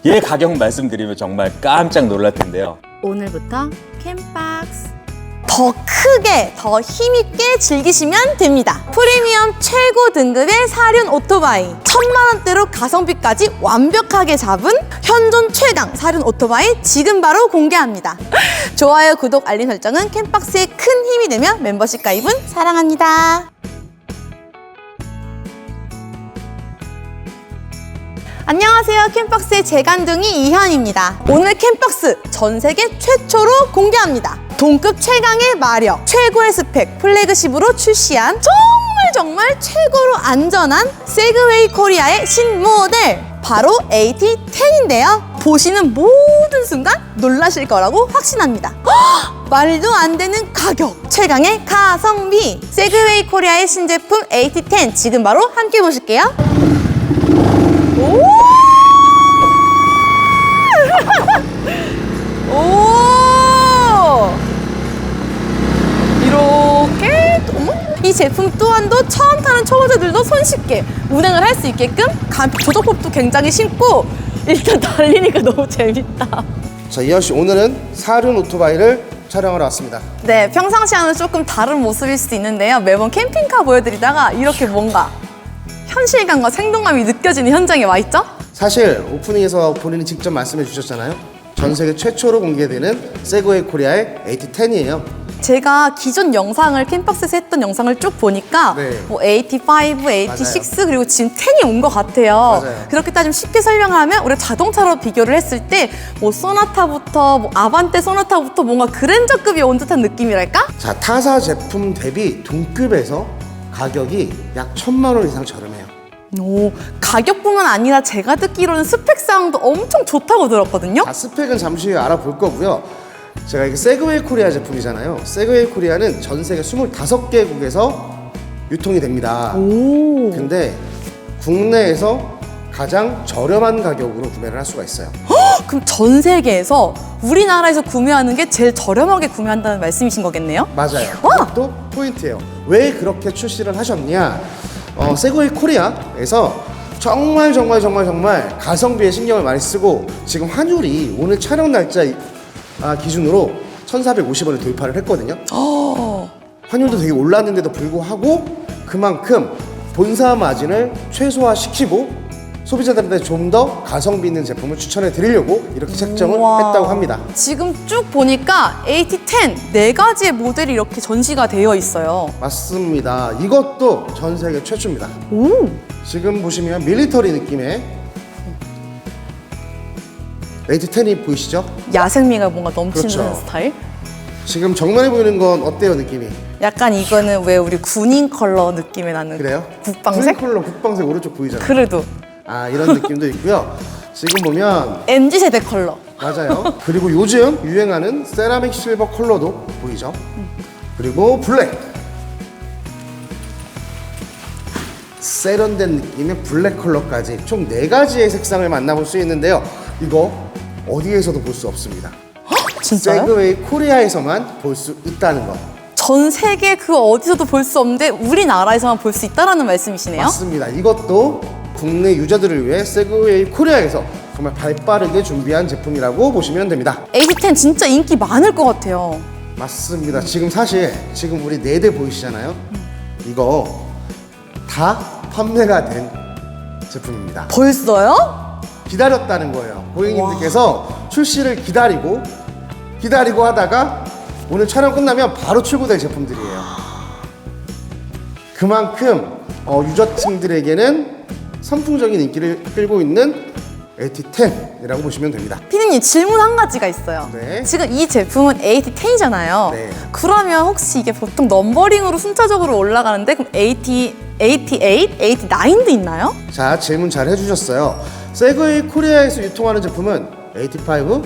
얘 가격 말씀드리면 정말 깜짝 놀랄 텐데요. 오늘부터 캠박스 더 크게, 더 힘있게 즐기시면 됩니다. 프리미엄 최고 등급의 사륜 오토바이 1000만 원대로 가성비까지 완벽하게 잡은 현존 최강 사륜 오토바이 지금 바로 공개합니다. 좋아요, 구독, 알림 설정은 캠박스의 큰 힘이 되며 멤버십 가입은 사랑합니다. 안녕하세요. 캠박스의 재간둥이 이현입니다. 오늘 캠박스 전 세계 최초로 공개합니다. 동급 최강의 마력, 최고의 스펙, 플래그십으로 출시한 정말 최고로 안전한 세그웨이 코리아의 신모델 바로 AT10인데요. 보시는 모든 순간 놀라실 거라고 확신합니다. 말도 안 되는 가격, 최강의 가성비, 세그웨이 코리아의 신제품 AT10 지금 바로 함께 보실게요. 오! 오! 이렇게 이 제품 또한도 처음 타는 초보자들도 손쉽게 운행을 할 수 있게끔 조작법도 굉장히 쉽고 일단 달리니까 너무 재밌다. 자, 이현 씨, 오늘은 사륜 오토바이를 촬영하러 왔습니다. 네, 평상시와는 조금 다른 모습일 수도 있는데요. 매번 캠핑카 보여드리다가 이렇게 뭔가 현실감과 생동감이 느껴지는 현장에 와 있죠? 사실 오프닝에서 본인이 직접 말씀해 주셨잖아요. 전 세계 최초로 공개되는 세그웨이 코리아의 AT10이에요. 제가 기존 영상을 캠박스에서 했던 영상을 쭉 보니까 네. 뭐 AT5, AT6 맞아요. 그리고 지금 10이 온 것 같아요. 맞아요. 그렇게 따지면 쉽게 설명하면 우리가 자동차로 비교를 했을 때 뭐 소나타부터 뭐 아반떼 소나타부터 뭔가 그랜저급이 온 듯한 느낌이랄까? 자, 타사 제품 대비 동급에서 가격이 약 1000만 원 이상 저렴해요. 오, 가격뿐만 아니라 제가 듣기로는 스펙상도 엄청 좋다고 들었거든요. 자, 스펙은 잠시 후에 알아볼 거고요. 제가 이게 세그웨이 코리아 제품이잖아요. 세그웨이 코리아는 전 세계 25개국에서 유통이 됩니다. 오. 근데 국내에서 가장 저렴한 가격으로 구매를 할 수가 있어요. 그럼 전 세계에서 우리나라에서 구매하는 게 제일 저렴하게 구매한다는 말씀이신 거겠네요? 맞아요. 와! 그것도 포인트예요. 왜 그렇게 출시를 하셨냐? 세그웨이 코리아에서 정말 가성비에 신경을 많이 쓰고 지금 환율이 오늘 촬영 날짜 기준으로 1,450원을 도입을 했거든요. 환율도 되게 올랐는데도 불구하고 그만큼 본사 마진을 최소화시키고 소비자들한테 좀 더 가성비 있는 제품을 추천해 드리려고 이렇게 책정을 우와. 했다고 합니다. 지금 쭉 보니까 AT10 4가지의 모델이 이렇게 전시가 되어 있어요. 맞습니다. 이것도 전 세계 최초입니다. 오. 지금 보시면 밀리터리 느낌의 AT10이 보이시죠? 야생미가 뭔가 넘치는 그렇죠. 스타일? 지금 정면에 보이는 건 어때요, 느낌이? 약간 이거는 왜 우리 군인 컬러 느낌이 나는 그래요? 국방색? 컬러 국방색 오른쪽 보이잖아요. 그래도 이런 느낌도 있고요. 지금 보면 MZ세대 컬러. 맞아요. 그리고 요즘 유행하는 세라믹 실버 컬러도 보이죠? 그리고 블랙. 세련된 느낌의 블랙 컬러까지 총 4가지의 색상을 만나볼 수 있는데요. 이거 어디에서도 볼 수 없습니다. 진짜요? 세그웨이 코리아에서만 볼 수 있다는 거. 전 세계 그 어디서도 볼 수 없는데 우리나라에서만 볼 수 있다라는 말씀이시네요? 맞습니다. 이것도 국내 유저들을 위해 세그웨이 코리아에서 정말 발빠르게 준비한 제품이라고 보시면 됩니다. AT10 진짜 인기 많을 것 같아요. 맞습니다. 지금 사실 지금 우리 4대 보이시잖아요. 이거 다 판매가 된 제품입니다. 벌써요? 기다렸다는 거예요. 고객님들께서 출시를 기다리고 하다가 오늘 촬영 끝나면 바로 출고될 제품들이에요. 그만큼 유저층들에게는 선풍적인 인기를 끌고 있는 AT10이라고 보시면 됩니다. 피디님 질문 한 가지가 있어요. 네. 지금 이 제품은 AT10이잖아요. 네. 그러면 혹시 이게 보통 넘버링으로 순차적으로 올라가는데 그럼 AT8, AT9도 있나요? 자, 질문 잘 해주셨어요. 세그웨이 코리아에서 유통하는 제품은 AT5,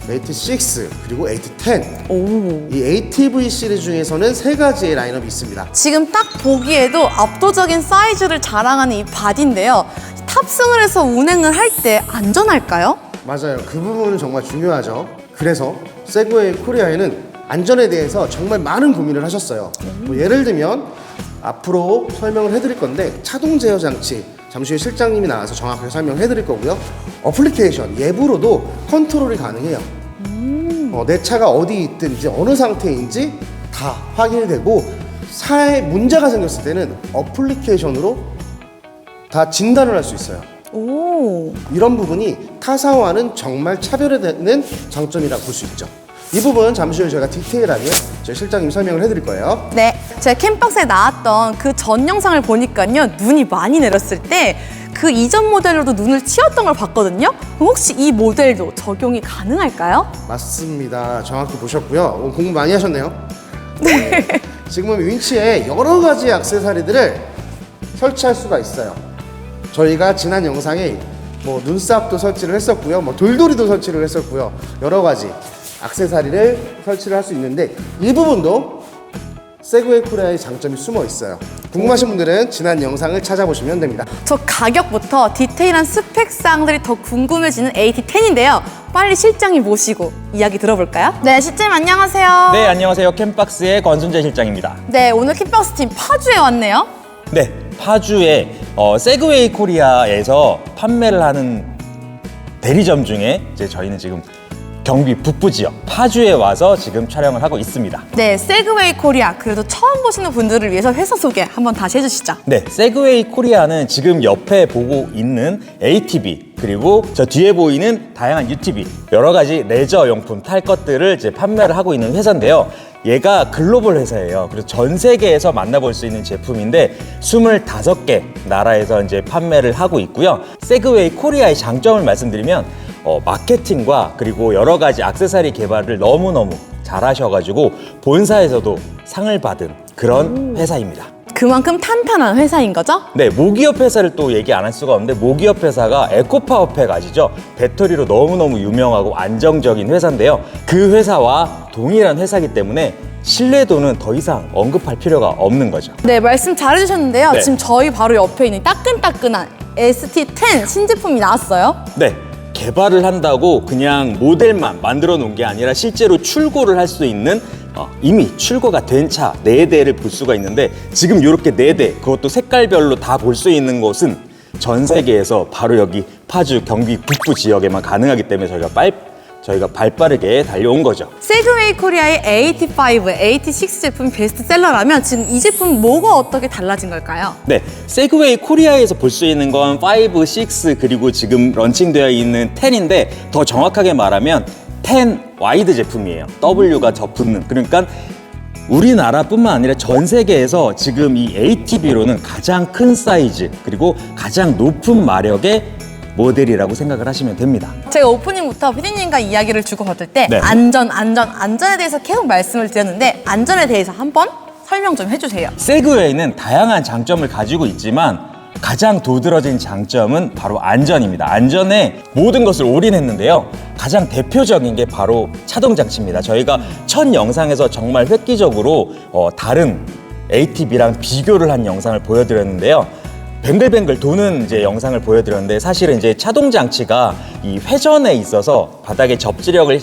AT6 그리고 AT10. 오. 이 ATV 시리즈 중에서는 3가지의 라인업이 있습니다. 지금 딱 보기에도 압도적인 사이즈를 자랑하는 이 바디인데요. 탑승을 해서 운행을 할 때 안전할까요? 맞아요. 그 부분은 정말 중요하죠. 그래서 세그웨이 코리아에는 안전에 대해서 정말 많은 고민을 하셨어요. 뭐 예를 들면 앞으로 설명을 해드릴 건데 차동 제어 장치, 잠시 후에 실장님이 나와서 정확하게 설명해 드릴 거고요. 어플리케이션 앱으로도 컨트롤이 가능해요. 내 차가 어디 있든지 어느 상태인지 다 확인이 되고 차에 문제가 생겼을 때는 어플리케이션으로 다 진단을 할 수 있어요. 오. 이런 부분이 타사와는 정말 차별화되는 장점이라고 볼 수 있죠. 이 부분 잠시 후에 제가 디테일하게 저희 실장님 설명을 해드릴 거예요. 네, 제가 캠박스에 나왔던 그 전 영상을 보니까요, 눈이 많이 내렸을 때 그 이전 모델로도 눈을 치웠던 걸 봤거든요. 그럼 혹시 이 모델도 적용이 가능할까요? 맞습니다. 정확히 보셨고요. 공부 많이 하셨네요. 네. 지금은 윈치에 여러 가지 액세서리들을 설치할 수가 있어요. 저희가 지난 영상에 뭐 눈썹도 설치를 했었고요, 뭐 돌돌이도 설치를 했었고요, 여러 가지 액세서리를 설치를 할 수 있는데 이 부분도 세그웨이 코리아의 장점이 숨어 있어요. 궁금하신 분들은 지난 영상을 찾아보시면 됩니다. 저 가격부터 디테일한 스펙사항들이 더 궁금해지는 AT10인데요. 빨리 실장님 모시고 이야기 들어볼까요? 네, 실장님 안녕하세요. 네, 안녕하세요. 캠박스의 권순재 실장입니다. 네, 오늘 캠박스 팀 파주에 왔네요. 네, 파주의 세그웨이 코리아에서 판매를 하는 대리점 중에 이제 저희는 지금 경기 북부 지역 파주에 와서 지금 촬영을 하고 있습니다. 네, 세그웨이 코리아. 그래도 처음 보시는 분들을 위해서 회사 소개 한번 다시 해주시죠. 네, 세그웨이 코리아는 지금 옆에 보고 있는 ATV 그리고 저 뒤에 보이는 다양한 UTV 여러 가지 레저 용품 탈 것들을 이제 판매를 하고 있는 회사인데요. 얘가 글로벌 회사예요. 그래서 전 세계에서 만나볼 수 있는 제품인데 25개 나라에서 이제 판매를 하고 있고요. 세그웨이 코리아의 장점을 말씀드리면 마케팅과 그리고 여러 가지 액세서리 개발을 너무너무 잘하셔가지고 본사에서도 상을 받은 그런 회사입니다. 그만큼 탄탄한 회사인 거죠? 네, 모기업 회사를 또 얘기 안 할 수가 없는데 모기업 회사가 에코파워팩 아시죠? 배터리로 너무너무 유명하고 안정적인 회사인데요. 그 회사와 동일한 회사이기 때문에 신뢰도는 더 이상 언급할 필요가 없는 거죠. 네, 말씀 잘해주셨는데요. 네. 지금 저희 바로 옆에 있는 따끈따끈한 ST10 신제품이 나왔어요. 네, 개발을 한다고 그냥 모델만 만들어 놓은 게 아니라 실제로 출고를 할 수 있는 이미 출고가 된 차 4대를 볼 수가 있는데 지금 이렇게 4대 그것도 색깔별로 다 볼 수 있는 곳은 전 세계에서 바로 여기 파주 경기 북부 지역에만 가능하기 때문에 저희가 발빠르게 달려온 거죠. 세그웨이 코리아의 AT5, AT6 제품이 베스트셀러라면 지금 이 제품 뭐가 어떻게 달라진 걸까요? 네, 세그웨이 코리아에서 볼 수 있는 건 5, 6 그리고 지금 런칭되어 있는 10인데 더 정확하게 말하면 10 와이드 제품이에요. W가 접붙는. 그러니까 우리나라뿐만 아니라 전 세계에서 지금 이 ATV로는 가장 큰 사이즈 그리고 가장 높은 마력의 모델이라고 생각을 하시면 됩니다. 제가 오프닝부터 피디님과 이야기를 주고받을 때 네. 안전에 대해서 계속 말씀을 드렸는데 안전에 대해서 한번 설명 좀 해주세요. 세그웨이는 다양한 장점을 가지고 있지만 가장 도드라진 장점은 바로 안전입니다. 안전에 모든 것을 올인했는데요. 가장 대표적인 게 바로 차동 장치입니다. 저희가 첫 영상에서 정말 획기적으로 다른 ATV랑 비교를 한 영상을 보여드렸는데요. 뱅글뱅글 도는 이제 영상을 보여드렸는데 사실은 이제 차동 장치가 이 회전에 있어서 바닥의 접지력을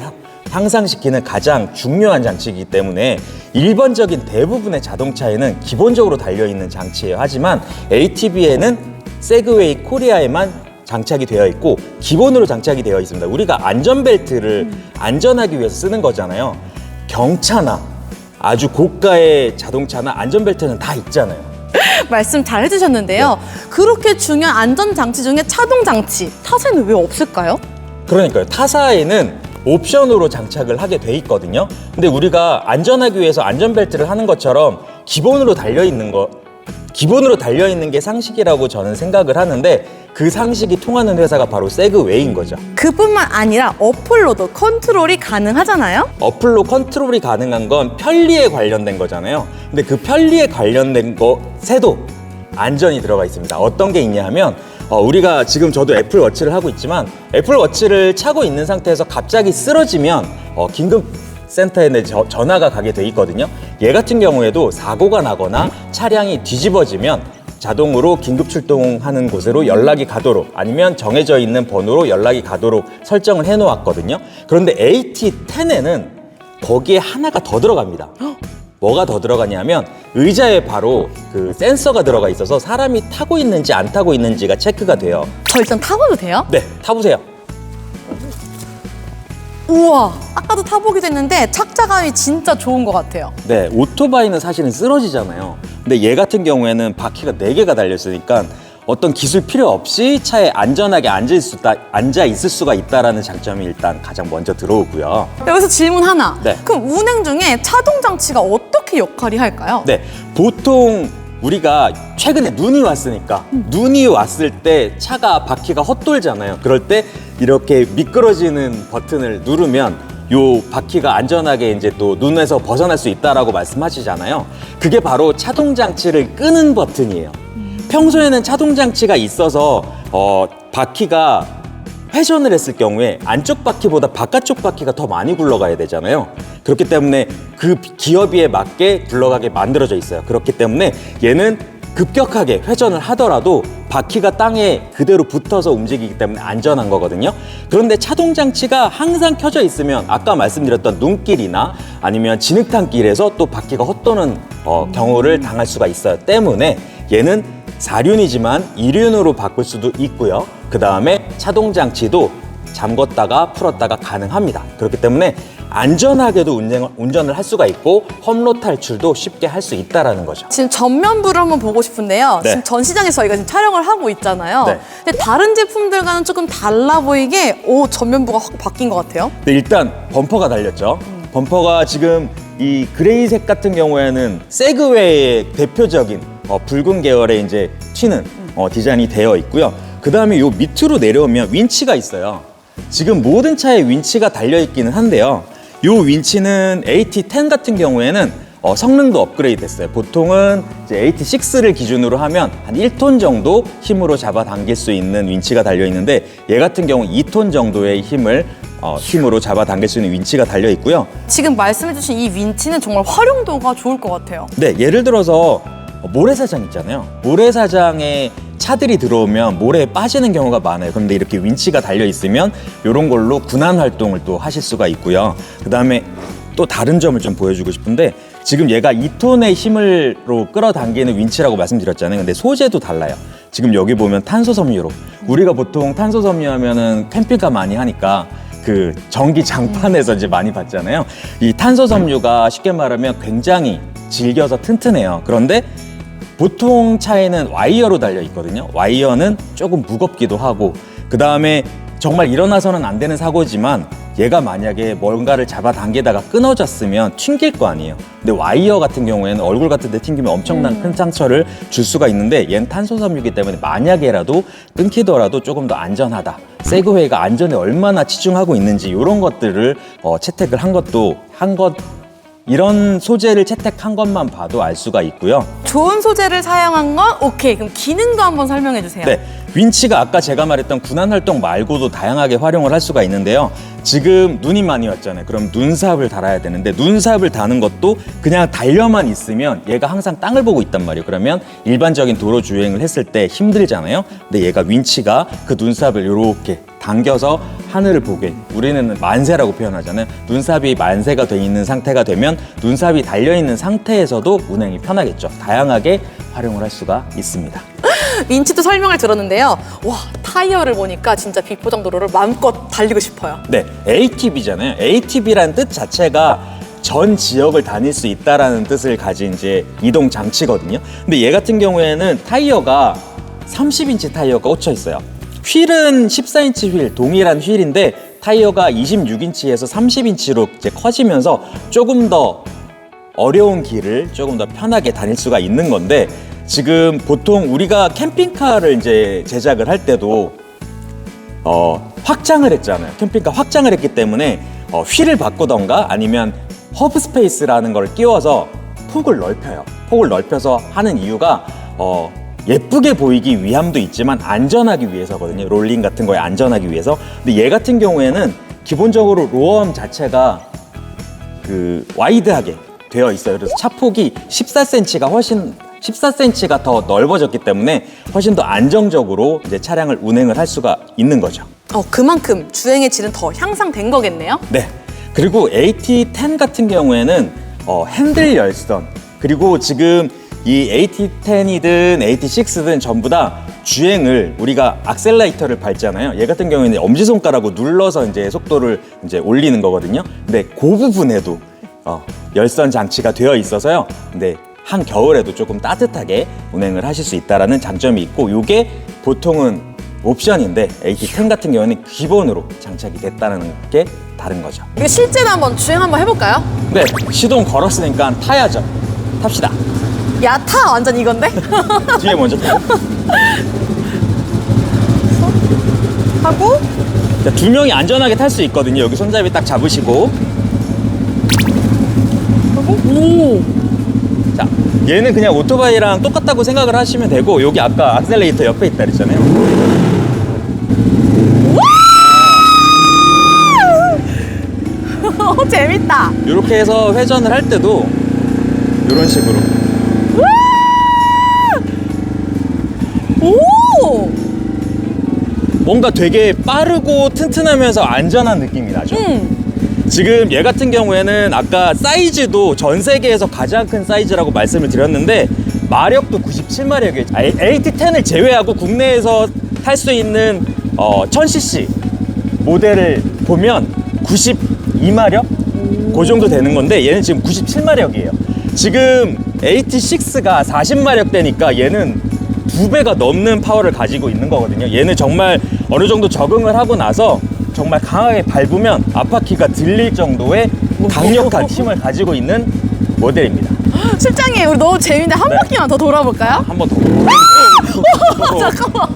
향상시키는 가장 중요한 장치이기 때문에 일반적인 대부분의 자동차에는 기본적으로 달려있는 장치예요. 하지만 ATV에는 세그웨이 코리아에만 장착이 되어 있고 기본으로 장착이 되어 있습니다. 우리가 안전벨트를 안전하기 위해서 쓰는 거잖아요. 경차나 아주 고가의 자동차나 안전벨트는 다 있잖아요. 말씀 잘 해주셨는데요. 그렇게 중요한 안전장치 중에 차동장치, 타사에는 왜 없을까요? 그러니까요. 타사에는 옵션으로 장착을 하게 돼 있거든요. 근데 우리가 안전하기 위해서 안전벨트를 하는 것처럼 기본으로 달려있는 게 상식이라고 저는 생각을 하는데 그 상식이 통하는 회사가 바로 세그웨이인 거죠. 그뿐만 아니라 어플로도 컨트롤이 가능하잖아요. 어플로 컨트롤이 가능한 건 편리에 관련된 거잖아요. 근데 그 편리에 관련된 것에도 안전이 들어가 있습니다. 어떤 게 있냐 하면 우리가 지금 저도 애플워치를 하고 있지만 애플워치를 차고 있는 상태에서 갑자기 쓰러지면 긴급센터에 전화가 가게 돼 있거든요. 얘 같은 경우에도 사고가 나거나 차량이 뒤집어지면 자동으로 긴급 출동하는 곳으로 연락이 가도록 아니면 정해져 있는 번호로 연락이 가도록 설정을 해놓았거든요. 그런데 AT10에는 거기에 하나가 더 들어갑니다. 뭐가 더 들어가냐면 의자에 바로 그 센서가 들어가 있어서 사람이 타고 있는지 안 타고 있는지가 체크가 돼요. 저 일단 타봐도 돼요? 네, 타보세요. 우와, 아까도 타보기도 했는데 착자감이 진짜 좋은 것 같아요. 네, 오토바이는 사실은 쓰러지잖아요. 근데 얘 같은 경우에는 바퀴가 4개가 달려있으니까 어떤 기술 필요 없이 차에 안전하게 앉아 있을 수가 있다는 장점이 일단 가장 먼저 들어오고요. 여기서 질문 하나. 네. 그럼 운행 중에 차동 장치가 어떻게 역할이 할까요? 네, 보통 우리가 최근에 눈이 왔으니까 눈이 왔을 때 차가 바퀴가 헛돌잖아요. 그럴 때 이렇게 미끄러지는 버튼을 누르면 요 바퀴가 안전하게 이제 또 눈에서 벗어날 수 있다라고 말씀하시잖아요. 그게 바로 차동 장치를 끄는 버튼이에요. 평소에는 차동 장치가 있어서 바퀴가 회전을 했을 경우에 안쪽 바퀴보다 바깥쪽 바퀴가 더 많이 굴러가야 되잖아요. 그렇기 때문에 그 기어비에 맞게 굴러가게 만들어져 있어요. 그렇기 때문에 얘는 급격하게 회전을 하더라도 바퀴가 땅에 그대로 붙어서 움직이기 때문에 안전한 거거든요. 그런데 차동 장치가 항상 켜져 있으면 아까 말씀드렸던 눈길이나 아니면 진흙탕길에서 또 바퀴가 헛도는 경우를 당할 수가 있어요. 때문에 얘는 4륜이지만 2륜으로 바꿀 수도 있고요. 그 다음에 차동 장치도 잠궜다가 풀었다가 가능합니다. 그렇기 때문에 안전하게도 운전을 할 수가 있고 험로 탈출도 쉽게 할 수 있다는 거죠. 지금 전면부를 한번 보고 싶은데요. 네. 지금 전시장에서 저희가 지금 촬영을 하고 있잖아요. 네. 근데 다른 제품들과는 조금 달라 보이게 전면부가 확 바뀐 것 같아요. 네, 일단 범퍼가 달렸죠. 범퍼가 지금 이 그레이색 같은 경우에는 세그웨이의 대표적인 붉은 계열의 이제 튀는 디자인이 되어 있고요. 그 다음에 요 밑으로 내려오면 윈치가 있어요. 지금 모든 차에 윈치가 달려 있기는 한데요. 요 윈치는 AT10 같은 경우에는 성능도 업그레이드 됐어요. 보통은 이제 AT6를 기준으로 하면 한 1톤 정도 힘으로 잡아당길 수 있는 윈치가 달려 있는데 얘 같은 경우 2톤 정도의 힘으로 잡아당길 수 있는 윈치가 달려 있고요. 지금 말씀해주신 이 윈치는 정말 활용도가 좋을 것 같아요. 네, 예를 들어서 모래사장 있잖아요. 모래사장에 차들이 들어오면 모래에 빠지는 경우가 많아요. 그런데 이렇게 윈치가 달려 있으면 이런 걸로 군안 활동을 또 하실 수가 있고요. 그 다음에 또 다른 점을 좀 보여주고 싶은데 지금 얘가 2톤의 힘으로 끌어당기는 윈치라고 말씀드렸잖아요. 근데 소재도 달라요. 지금 여기 보면 탄소 섬유로 우리가 보통 탄소 섬유 하면은 캠핑카 많이 하니까 그 전기 장판에서 이제 많이 봤잖아요. 이 탄소 섬유가 쉽게 말하면 굉장히 질겨서 튼튼해요. 그런데 보통 차에는 와이어로 달려 있거든요. 와이어는 조금 무겁기도 하고 그 다음에 정말 일어나서는 안 되는 사고지만 얘가 만약에 뭔가를 잡아당기다가 끊어졌으면 튕길 거 아니에요. 근데 와이어 같은 경우에는 얼굴 같은 데 튕기면 엄청난 큰 상처를 줄 수가 있는데 얘는 탄소 섬유이기 때문에 만약에라도 끊기더라도 조금 더 안전하다. 세그웨이가 안전에 얼마나 치중하고 있는지 이런 것들을 채택을 한 것도 이런 소재를 채택한 것만 봐도 알 수가 있고요. 좋은 소재를 사용한 건 오케이. 그럼 기능도 한번 설명해 주세요. 네, 윈치가 아까 제가 말했던 군안 활동 말고도 다양하게 활용을 할 수가 있는데요. 지금 눈이 많이 왔잖아요. 그럼 눈삽을 달아야 되는데 눈삽을 다는 것도 그냥 달려만 있으면 얘가 항상 땅을 보고 있단 말이에요. 그러면 일반적인 도로 주행을 했을 때 힘들잖아요. 근데 얘가 윈치가 그 눈삽을 이렇게 당겨서 하늘을 보게, 우리는 만세라고 표현하잖아요. 눈삽이 만세가 돼 있는 상태가 되면 눈삽이 달려있는 상태에서도 운행이 편하겠죠. 다양하게 활용을 할 수가 있습니다. 윈치도 설명을 들었는데요. 와, 타이어를 보니까 진짜 비포장 도로를 마음껏 달리고 싶어요. 네, ATV잖아요. ATV라는 뜻 자체가 전 지역을 다닐 수 있다라는 뜻을 가진 이제 이동 장치거든요. 근데 얘 같은 경우에는 타이어가 30인치 타이어가 꽂혀 있어요. 휠은 14인치 휠, 동일한 휠인데 타이어가 26인치에서 30인치로 이제 커지면서 조금 더 어려운 길을 조금 더 편하게 다닐 수가 있는 건데 지금 보통 우리가 캠핑카를 이제 제작을 할 때도 확장을 했잖아요. 캠핑카 확장을 했기 때문에 휠을 바꾸던가 아니면 허브 스페이스라는 걸 끼워서 폭을 넓혀요. 폭을 넓혀서 하는 이유가 예쁘게 보이기 위함도 있지만 안전하기 위해서거든요. 롤링 같은 거에 안전하기 위해서. 근데 얘 같은 경우에는 기본적으로 로어암 자체가 그 와이드하게 되어 있어요. 그래서 차폭이 14cm가 더 넓어졌기 때문에 훨씬 더 안정적으로 이제 차량을 운행을 할 수가 있는 거죠. 그만큼 주행의 질은 더 향상된 거겠네요? 네. 그리고 AT10 같은 경우에는 핸들 열선, 그리고 지금 이 AT10이든 AT6든 전부 다 주행을 우리가 악셀레이터를 밟잖아요. 얘 같은 경우에는 엄지손가락으로 눌러서 이제 속도를 이제 올리는 거거든요. 근데 그 부분에도 열선 장치가 되어 있어서요. 근데 한겨울에도 조금 따뜻하게 운행을 하실 수 있다는 장점이 있고, 이게 보통은 옵션인데 AT10 같은 경우는 기본으로 장착이 됐다는 게 다른 거죠. 이거 실제로 한번 주행 한번 해볼까요? 네, 시동 걸었으니까 타야죠. 탑시다. 야, 타 완전 이건데? 뒤에 먼저 타고. 하고 자, 두 명이 안전하게 탈 수 있거든요. 여기 손잡이 딱 잡으시고. 오! 자, 얘는 그냥 오토바이랑 똑같다고 생각을 하시면 되고, 여기 아까 악셀레이터 옆에 있다 그랬잖아요. 재밌다. 이렇게 해서 회전을 할 때도 이런 식으로. 오! 뭔가 되게 빠르고 튼튼하면서 안전한 느낌이 나죠. 지금 얘 같은 경우에는 아까 사이즈도 전 세계에서 가장 큰 사이즈라고 말씀을 드렸는데, 마력도 97마력이에요. AT10을 제외하고 국내에서 탈 수 있는 1000cc 모델을 보면 92마력? 그 정도 되는 건데, 얘는 지금 97마력이에요. 지금 AT6가 40마력 대니까 얘는 2배가 넘는 파워를 가지고 있는 거거든요. 얘는 정말 어느 정도 적응을 하고 나서 정말 강하게 밟으면 앞바퀴가 들릴 정도의 강력한 힘을 가지고 있는 모델입니다. 실장님, 우리 너무 재밌는데 한 네. 바퀴만 더 돌아볼까요? 한 번 더. 잠깐만.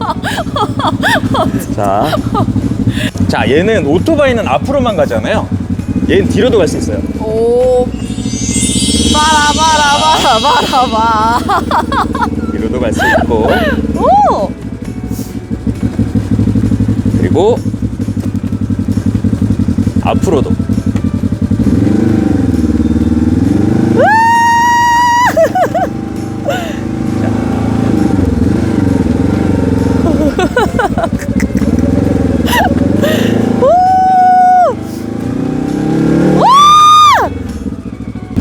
자, 얘는 오토바이는 앞으로만 가잖아요. 얘는 뒤로도 갈 수 있어요. 오. 바라바라바라바라바. 뒤로도 갈 수 있고, 오! 그리고 앞으로도.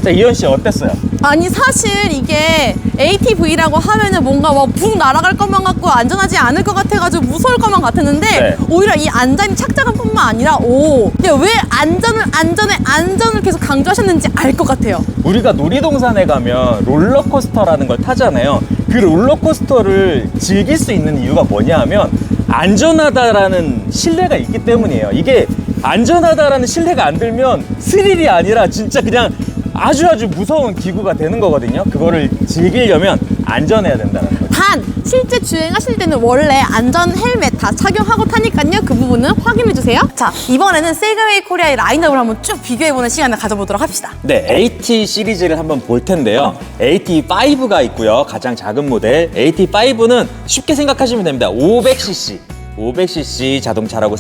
자, 이현 씨 어땠어요? 아니, 사실 이게 ATV라고 하면은 뭔가 붕 날아갈 것만 같고 안전하지 않을 것 같아가지고 무서울 것만 같았는데, 네. 오히려 이 안전이 착장뿐만 아니라, 왜 안전을 계속 강조하셨는지 알 것 같아요. 우리가 놀이동산에 가면 롤러코스터라는 걸 타잖아요. 그 롤러코스터를 즐길 수 있는 이유가 뭐냐 하면 안전하다라는 신뢰가 있기 때문이에요. 이게 안전하다라는 신뢰가 안 들면 스릴이 아니라 진짜 그냥 아주 무서운 기구가 되는 거거든요. 그거를 즐기려면 안전해야 된다는 거죠. 단, 실제 주행하실 때는 원래 안전 헬멧 다 착용하고 타니까요. 그 부분은 확인해주세요. 자, 이번에는 세그웨이 코리아의 라인업을 한번 쭉 비교해보는 시간을 가져보도록 합시다. 네, AT 시리즈를 한번 볼 텐데요. AT5가 있고요. 가장 작은 모델. AT5는 쉽게 생각하시면 됩니다. 500cc 자동차라고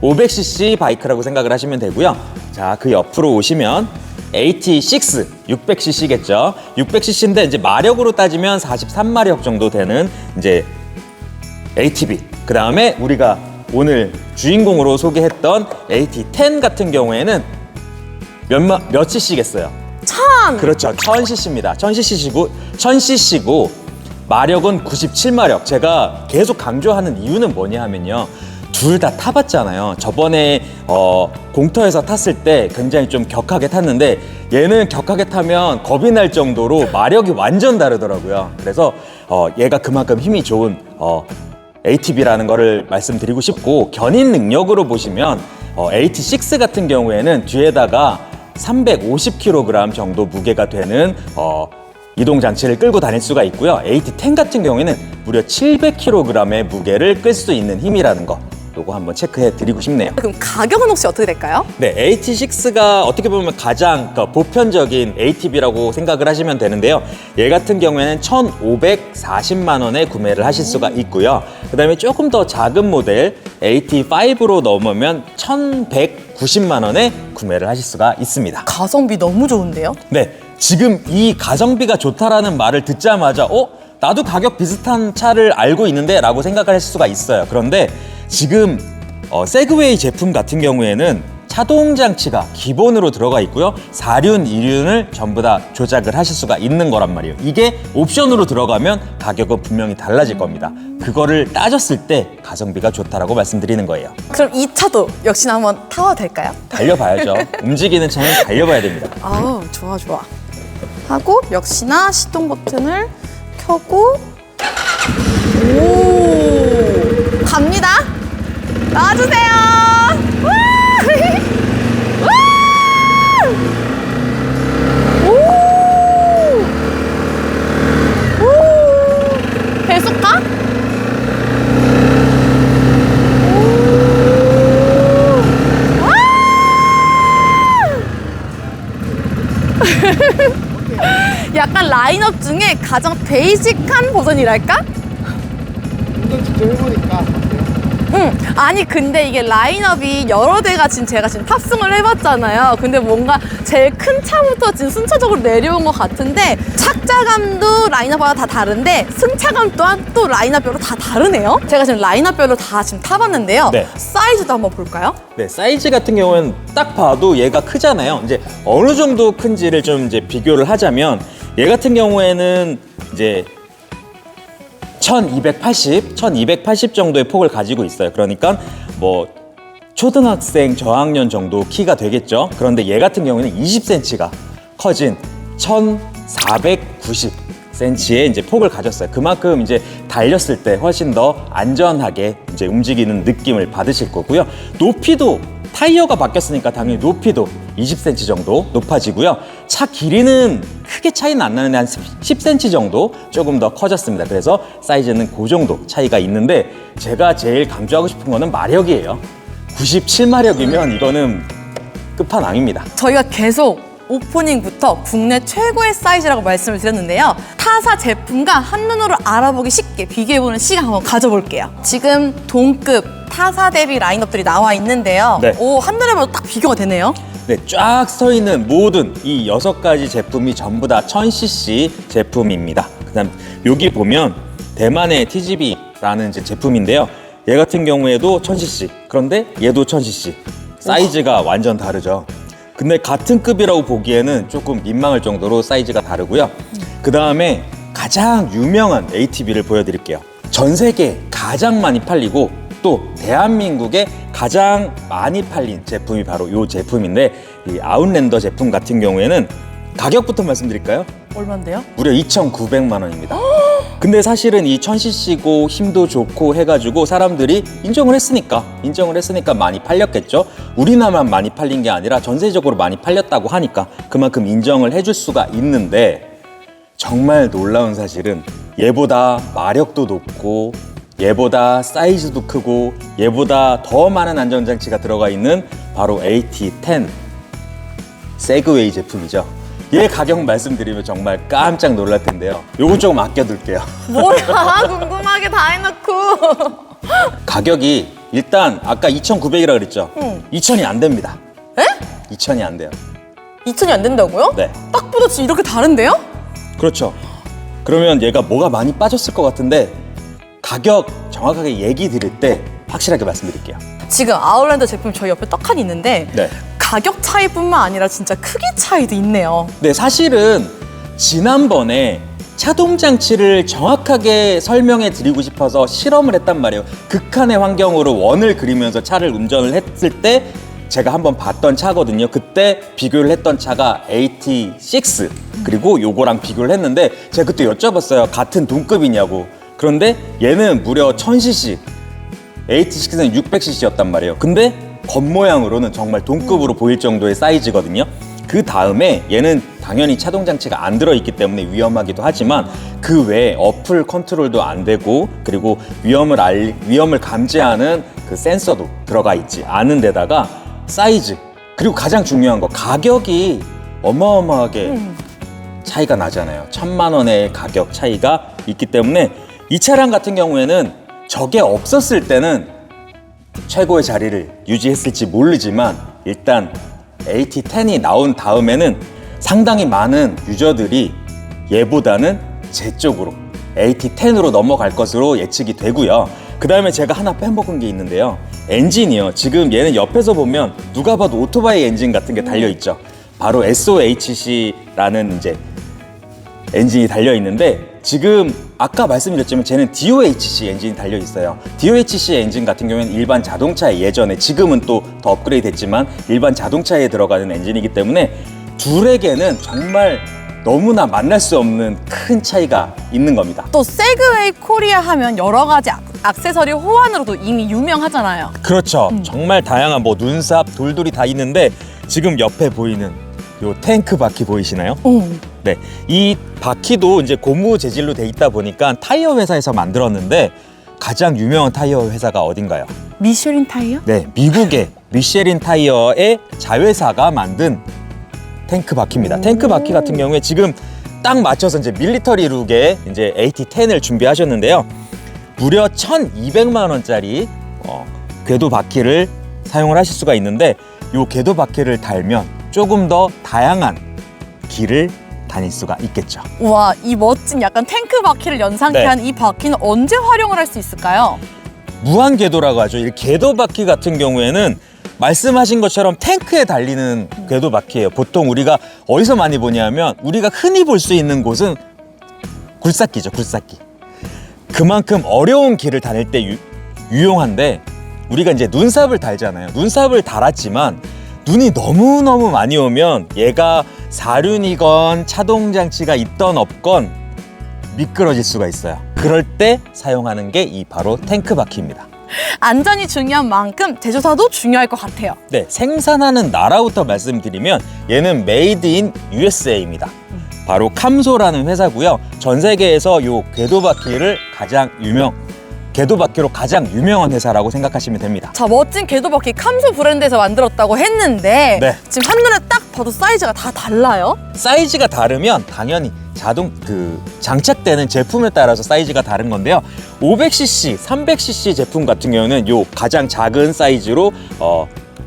500cc 바이크라고 생각을 하시면 되고요. 자, 그 옆으로 오시면 AT6 600cc겠죠. 600cc인데 이제 마력으로 따지면 43마력 정도 되는 이제 ATV. 그 다음에 우리가 오늘 주인공으로 소개했던 AT10 같은 경우에는 몇 cc겠어요? 1000! 그렇죠. 1000cc입니다. 1000cc고 마력은 97마력. 제가 계속 강조하는 이유는 뭐냐 하면요. 둘 다 타봤잖아요. 저번에 공터에서 탔을 때 굉장히 좀 격하게 탔는데, 얘는 격하게 타면 겁이 날 정도로 마력이 완전 다르더라고요. 그래서 얘가 그만큼 힘이 좋은 ATV라는 거를 말씀드리고 싶고, 견인 능력으로 보시면 AT6 같은 경우에는 뒤에다가 350kg 정도 무게가 되는 이동 장치를 끌고 다닐 수가 있고요. AT10 같은 경우에는 무려 700kg의 무게를 끌 수 있는 힘이라는 거, 요거 한번 체크해 드리고 싶네요. 그럼 가격은 혹시 어떻게 될까요? 네, AT6가 어떻게 보면 가장 보편적인 ATV라고 생각을 하시면 되는데요. 얘 같은 경우에는 1,540만 원에 구매를 하실 수가 있고요. 그 다음에 조금 더 작은 모델 AT5로 넘으면 1,190만 원에 구매를 하실 수가 있습니다. 가성비 너무 좋은데요? 네, 지금 이 가성비가 좋다라는 말을 듣자마자 나도 가격 비슷한 차를 알고 있는데 라고 생각을 하실 수가 있어요. 그런데 지금 세그웨이 제품 같은 경우에는 차동 장치가 기본으로 들어가 있고요. 4륜, 2륜을 전부 다 조작을 하실 수가 있는 거란 말이에요. 이게 옵션으로 들어가면 가격은 분명히 달라질 겁니다. 그거를 따졌을 때 가성비가 좋다라고 말씀드리는 거예요. 그럼 이 차도 역시나 한번 타봐도 될까요? 달려봐야죠. 움직이는 차는 달려봐야 됩니다. 아우, 좋아, 좋아. 하고 역시나 시동 버튼을 켜고 오, 갑니다. 나와주세요. 와! 와! 오! 오! 계속 가? 오! 와! 약간 라인업 중에 가장 베이직한 버전이랄까? 운전 직접 해보니까 아니 근데 이게 라인업이 여러 대가 제가 지금 탑승을 해봤잖아요. 근데 뭔가 제일 큰 차부터 지금 순차적으로 내려온 것 같은데 착자감도 라인업마다 다 다른데 승차감 또한 또 라인업별로 다 다르네요. 제가 지금 라인업별로 다 지금 타봤는데요. 네. 사이즈도 한번 볼까요? 네, 사이즈 같은 경우는 딱 봐도 얘가 크잖아요. 이제 어느 정도 큰지를 좀 이제 비교를 하자면 얘 같은 경우에는 이제 1280 정도의 폭을 가지고 있어요. 그러니까 뭐 초등학생 저학년 정도 키가 되겠죠. 그런데 얘 같은 경우는 20cm가 커진 1490cm의 이제 폭을 가졌어요. 그만큼 이제 달렸을 때 훨씬 더 안전하게 이제 움직이는 느낌을 받으실 거고요. 높이도 타이어가 바뀌었으니까 당연히 높이도 20cm 정도 높아지고요. 차 길이는 크게 차이는 안 나는데 한 10cm 정도 조금 더 커졌습니다. 그래서 사이즈는 그 정도 차이가 있는데 제가 제일 강조하고 싶은 거는 마력이에요. 97마력이면 이거는 끝판왕입니다. 저희가 계속 오프닝부터 국내 최고의 사이즈라고 말씀을 드렸는데요. 타사 제품과 한눈으로 알아보기 쉽게 비교해보는 시간 한번 가져볼게요. 지금 동급 타사 대비 라인업들이 나와 있는데요. 네. 오, 한눈에 봐도 딱 비교가 되네요. 네, 쫙 서 있는 모든 이 6가지 제품이 전부 다 1000cc 제품입니다. 그다음 여기 보면 대만의 TGV라는 이제 제품인데요. 얘 같은 경우에도 1000cc. 그런데 얘도 1000cc. 사이즈가 완전 다르죠. 근데 같은 급이라고 보기에는 조금 민망할 정도로 사이즈가 다르고요. 그 다음에 가장 유명한 ATV를 보여드릴게요. 전 세계 가장 많이 팔리고 또 대한민국에 가장 많이 팔린 제품이 바로 이 제품인데 이 아웃랜더 제품 같은 경우에는 가격부터 말씀드릴까요? 얼마인데요? 무려 2,900만 원입니다. 근데 사실은 이 1000cc고 힘도 좋고 해가지고 사람들이 인정을 했으니까 많이 팔렸겠죠. 우리나라만 많이 팔린 게 아니라 전세적으로 많이 팔렸다고 하니까 그만큼 인정을 해줄 수가 있는데 정말 놀라운 사실은 얘보다 마력도 높고 얘보다 사이즈도 크고 얘보다 더 많은 안전장치가 들어가 있는 바로 AT10 세그웨이 제품이죠. 얘 가격 말씀드리면 정말 깜짝 놀랄 텐데요. 요거 조금 아껴둘게요. 뭐야, 궁금하게 다 해놓고. 가격이 일단 아까 2,900이라 그랬죠? 응. 2,000이 안 됩니다. 에? 2,000이 안 돼요. 2,000이 안 된다고요? 네. 딱 보다 지금 이렇게 다른데요? 그렇죠. 그러면 얘가 뭐가 많이 빠졌을 것 같은데 가격 정확하게 얘기 드릴 때 확실하게 말씀드릴게요. 지금 아웃랜더 제품 저희 옆에 떡하니 있는데 네. 가격 차이뿐만 아니라 진짜 크기 차이도 있네요. 네, 사실은 지난번에 차동 장치를 정확하게 설명해 드리고 싶어서 실험을 했단 말이에요. 극한의 환경으로 원을 그리면서 차를 운전을 했을 때 제가 한번 봤던 차거든요. 그때 비교를 했던 차가 AT6 그리고 요거랑 비교를 했는데 제가 그때 여쭤봤어요. 같은 동급이냐고. 그런데 얘는 무려 1000cc, AT6는 600cc였단 말이에요. 근데 겉모양으로는 정말 동급으로 보일 정도의 사이즈거든요. 그 다음에 얘는 당연히 차동 장치가 안 들어있기 때문에 위험하기도 하지만 그 외에 어플 컨트롤도 안 되고 그리고 위험을 감지하는 그 센서도 들어가 있지 않은 데다가 사이즈 그리고 가장 중요한 거 가격이 어마어마하게 차이가 나잖아요. 1,000만 원의 가격 차이가 있기 때문에 이 차량 같은 경우에는 저게 없었을 때는 최고의 자리를 유지했을지 모르지만 일단 AT10이 나온 다음에는 상당히 많은 유저들이 얘보다는 제 쪽으로 AT10으로 넘어갈 것으로 예측이 되고요. 그 다음에 제가 하나 빼먹은 게 있는데요. 엔진이요. 지금 얘는 옆에서 보면 누가 봐도 오토바이 엔진 같은 게 달려 있죠. 바로 SOHC라는 이제 엔진이 달려 있는데, 지금 아까 말씀드렸지만 쟤는 DOHC 엔진이 달려 있어요. DOHC 엔진 같은 경우에는 일반 자동차에, 예전에, 지금은 또 더 업그레이드 됐지만 일반 자동차에 들어가는 엔진이기 때문에 둘에게는 정말 너무나 만날 수 없는 큰 차이가 있는 겁니다. 또 세그웨이 코리아 하면 여러 가지 액세서리 호환으로도 이미 유명하잖아요. 그렇죠. 정말 다양한 뭐 눈삽, 돌돌이 다 있는데, 지금 옆에 보이는 요 탱크 바퀴 보이시나요? 네, 이 바퀴도 이제 고무 재질로 돼 있다 보니까 타이어 회사에서 만들었는데, 가장 유명한 타이어 회사가 어딘가요? 미쉐린 타이어? 네, 미국의 미쉐린 타이어의 자회사가 만든 탱크 바퀴입니다. 탱크 바퀴 같은 경우에 지금 딱 맞춰서 이제 밀리터리 룩의 이제 AT10을 준비하셨는데요. 무려 1,200만 원짜리 궤도 바퀴를 사용을 하실 수가 있는데, 이 궤도 바퀴를 달면 조금 더 다양한 길을 다닐 수가 있겠죠. 우와, 이 멋진 약간 탱크 바퀴를 연상케 네. 한 이 바퀴는 언제 활용을 할 수 있을까요? 무한 궤도라고 하죠. 이 궤도 바퀴 같은 경우에는 말씀하신 것처럼 탱크에 달리는 궤도 바퀴예요. 보통 우리가 어디서 많이 보냐면, 우리가 흔히 볼 수 있는 곳은 굴삭기죠, 굴삭기. 그만큼 어려운 길을 다닐 때 유용한데, 우리가 이제 눈삽을 달잖아요. 눈삽을 달았지만 눈이 너무너무 많이 오면 얘가 사륜이건 차동 장치가 있던 없건 미끄러질 수가 있어요. 그럴 때 사용하는 게 이 바로 탱크 바퀴입니다. 안전이 중요한 만큼 제조사도 중요할 것 같아요. 네, 생산하는 나라부터 말씀드리면 얘는 메이드 인 USA입니다. 바로 캄소라는 회사고요. 전 세계에서 요 궤도 바퀴를 궤도 바퀴로 가장 유명한 회사라고 생각하시면 됩니다. 자, 멋진 궤도 바퀴 캄소 브랜드에서 만들었다고 했는데 네. 지금 한눈에 딱 봐도 사이즈가 다 달라요? 사이즈가 다르면 당연히 장착되는 제품에 따라서 사이즈가 다른 건데요. 500cc, 300cc 제품 같은 경우는 요 가장 작은 사이즈로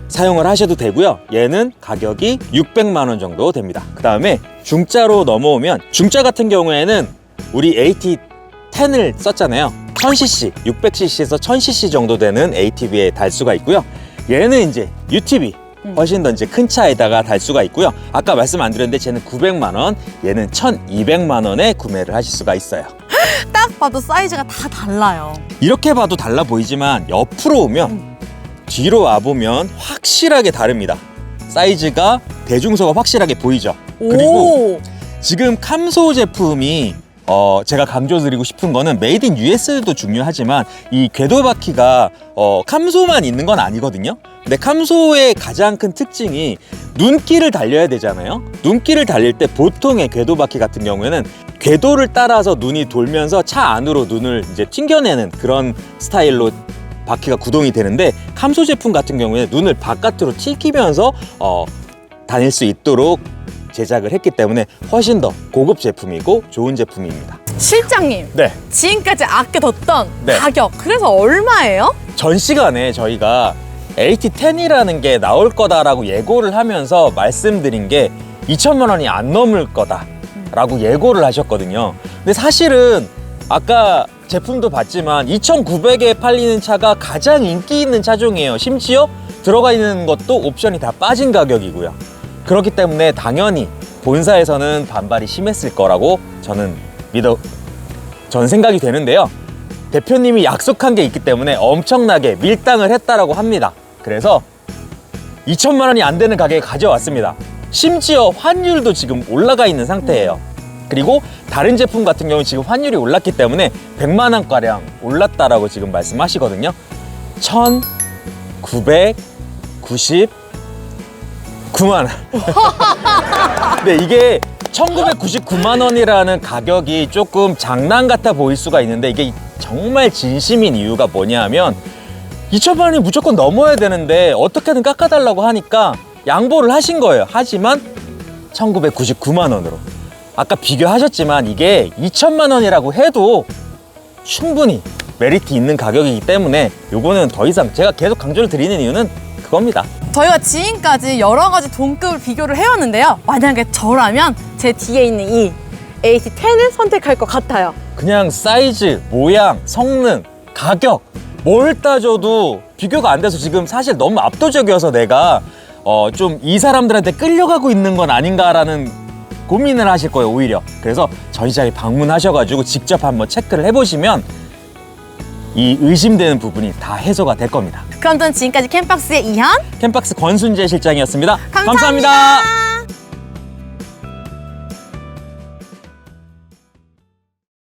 사용을 하셔도 되고요. 얘는 가격이 600만 원 정도 됩니다. 그 다음에 중짜로 넘어오면, 중짜 같은 경우에는 우리 AT10을 썼잖아요. 1000cc, 600cc에서 1000cc 정도 되는 ATV에 달 수가 있고요. 얘는 이제 UTV, 훨씬 더 이제 큰 차에다가 달 수가 있고요. 아까 말씀 안 드렸는데 쟤는 900만 원, 얘는 1200만 원에 구매를 하실 수가 있어요. 딱 봐도 사이즈가 다 달라요. 이렇게 봐도 달라 보이지만 옆으로 오면, 뒤로 와보면 확실하게 다릅니다. 사이즈가, 대중소가 확실하게 보이죠. 그리고 오, 지금 캄소 제품이 제가 강조드리고 싶은 거는 메이드 인 US도 중요하지만 이 궤도 바퀴가 캄소만 있는 건 아니거든요. 근데 캄소의 가장 큰 특징이 눈길을 달려야 되잖아요. 눈길을 달릴 때 보통의 궤도 바퀴 같은 경우에는 궤도를 따라서 눈이 돌면서 차 안으로 눈을 이제 튕겨내는 그런 스타일로 바퀴가 구동이 되는데, 캄소 제품 같은 경우에 눈을 바깥으로 튀기면서 다닐 수 있도록 제작을 했기 때문에 훨씬 더 고급 제품이고 좋은 제품입니다. 실장님, 네. 지금까지 아껴뒀던 네. 가격, 그래서 얼마예요? 전 시간에 저희가 AT10이라는 게 나올 거다라고 예고를 하면서 말씀드린 게 2천만 원이 안 넘을 거다라고 예고를 하셨거든요. 근데 사실은 아까 제품도 봤지만 2,900에 팔리는 차가 가장 인기 있는 차종이에요. 심지어 들어가 있는 것도 옵션이 다 빠진 가격이고요. 그렇기 때문에 당연히 본사에서는 반발이 심했을 거라고 저는 생각이 되는데요. 대표님이 약속한 게 있기 때문에 엄청나게 밀당을 했다라고 합니다. 그래서 2천만 원이 안 되는 가격에 가져왔습니다. 심지어 환율도 지금 올라가 있는 상태예요. 그리고 다른 제품 같은 경우는 지금 환율이 올랐기 때문에 100만 원가량 올랐다라고 지금 말씀하시거든요. 1,999만 원. 근데 이게 1,999만 원이라는 가격이 조금 장난 같아 보일 수가 있는데, 이게 정말 진심인 이유가 뭐냐면 2천만 원이 무조건 넘어야 되는데 어떻게든 깎아달라고 하니까 양보를 하신 거예요. 하지만 1,999만 원으로. 아까 비교하셨지만 이게 2천만 원이라고 해도 충분히 메리트 있는 가격이기 때문에 요거는 더 이상 제가 계속 강조를 드리는 이유는 그겁니다. 저희가 지금까지 여러 가지 동급을 비교를 해왔는데요. 만약에 저라면 제 뒤에 있는 이 AT10을 선택할 것 같아요. 그냥 사이즈, 모양, 성능, 가격 뭘 따져도 비교가 안 돼서 지금 사실 너무 압도적이어서 내가 좀 이 사람들한테 끌려가고 있는 건 아닌가라는 고민을 하실 거예요, 오히려. 그래서 전시장에 방문하셔가지고 직접 한번 체크를 해보시면 이 의심되는 부분이 다 해소가 될 겁니다. 그럼 전 지금까지 캠박스의 이현 캠박스 권순재 실장이었습니다. 감사합니다.